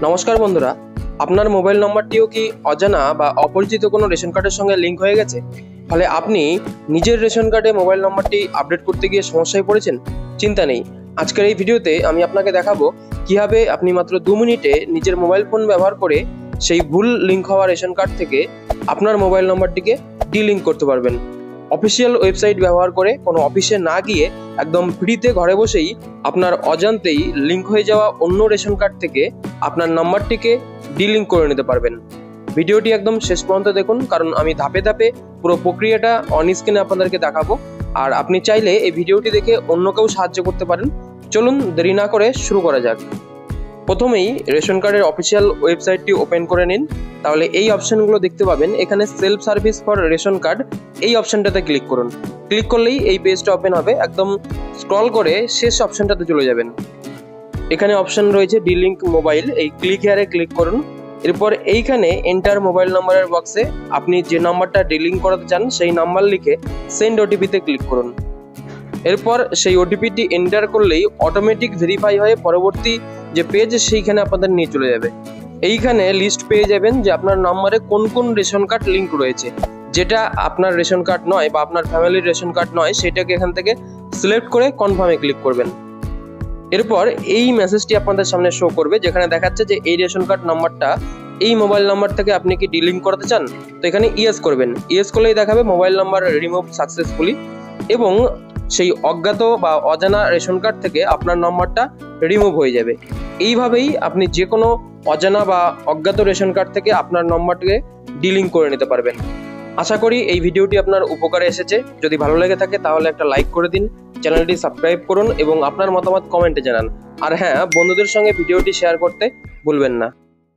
নমস্কার বন্ধুরা, আপনার মোবাইল নম্বরটিও কি অজানা বা অপরিচিত কোনো রেশন কার্ডের সঙ্গে লিঙ্ক হয়ে গেছে? ফলে আপনি নিজের রেশন কার্ডে মোবাইল নম্বরটি আপডেট করতে গিয়ে সমস্যায় পড়েছেন? চিন্তা নেই, আজকের এই ভিডিওতে আমি আপনাকে দেখাবো কিভাবে আপনি মাত্র 2 মিনিটে নিজের মোবাইল ফোন ব্যবহার করে সেই ভুল লিঙ্ক হওয়া রেশন কার্ড থেকে আপনার মোবাইল নম্বরটিকে ডিলিঙ্ক করতে পারবেন। অফিসিয়াল ওয়েবসাইট ব্যবহার করে কোনো অফিসে না গিয়ে একদম ফ্রিতে ঘরে বসেই আপনার অজান্তেই লিঙ্ক হয়ে যাওয়া অন্য রেশন কার্ড থেকে আপনার নাম্বারটিকে ডিলিঙ্ক করে নিতে পারবেন। ভিডিওটি একদম শেষ পর্যন্ত দেখুন, কারণ আমি ধাপে ধাপে পুরো প্রক্রিয়াটা অন স্ক্রিনে আপনাদেরকে দেখাবো। আর আপনি চাইলে এই ভিডিওটি দেখে অন্য কেউ সাহায্য করতে পারেন। চলুন দেরি না করে শুরু করা যাক। প্রথমেই রেশন কার্ডের অফিসিয়াল ওয়েবসাইটটি ওপেন করে নিন। তাহলে এই অপশনগুলো দেখতে পাবেন। এখানে self service for ration card এই অপশনটাতে ক্লিক করুন। ক্লিক করলেই এই পেজটা ওপেন হবে। একদম স্ক্রল করে শেষ অপশনটাতে চলে যাবেন। এখানে অপশন রয়েছে ডিলিঙ্ক মোবাইল, এই ক্লিক হিয়ারে ক্লিক করুন। এরপর এইখানে এন্টার মোবাইল নাম্বারের বক্সে আপনি যে নাম্বারটা ডিলিঙ্ক করাতে চান সেই নাম্বার লিখে সেন্ড ওটিপিতে ক্লিক করুন। এরপর সেই ওটিপিটি এন্টার করলেই অটোমেটিক ভেরিফাই হয়ে পরবর্তী যে পেজ সেইখানে আপনাদের নিয়ে চলে যাবে। এইখানে লিস্ট পেয়ে যাবেন যে আপনার নম্বরে কোন কোন রেশন কার্ড লিঙ্ক রয়েছে। যেটা আপনার রেশন কার্ড নয় বা আপনার ফ্যামিলির রেশন কার্ড নয়, সেটাকে এখান থেকে সিলেক্ট করে কনফার্মে ক্লিক করবেন। এরপর এই মেসেজটি আপনাদের সামনে শো করবে, যেখানে দেখাচ্ছে যে এই রেশন কার্ড নাম্বারটা এই মোবাইল নাম্বার থেকে আপনি কি ডিলিঙ্ক করাতে চান। তো এখানে ইয়েস করবেন। ইয়েস করলেই দেখাবে মোবাইল নাম্বার রিমুভ সাকসেসফুলি, এবং সেই অজ্ঞাত বা অজানা রেশন কার্ড থেকে আপনার নাম্বারটা রিমুভ হয়ে যাবে। এইভাবেই আপনি যে কোনো অজানা বা অজ্ঞাত রেশন কার্ড থেকে আপনার নম্বরটিকে ডিলিঙ্ক করে নিতে পারবেন। আশা করি এই ভিডিওটি আপনার উপকারে এসেছে। যদি ভালো লেগে থাকে তাহলে একটা লাইক করে দিন, চ্যানেলটি সাবস্ক্রাইব করুন এবং আপনার মতামত কমেন্টে জানান। আর হ্যাঁ, বন্ধুদের সঙ্গে ভিডিওটি শেয়ার করতে ভুলবেন না।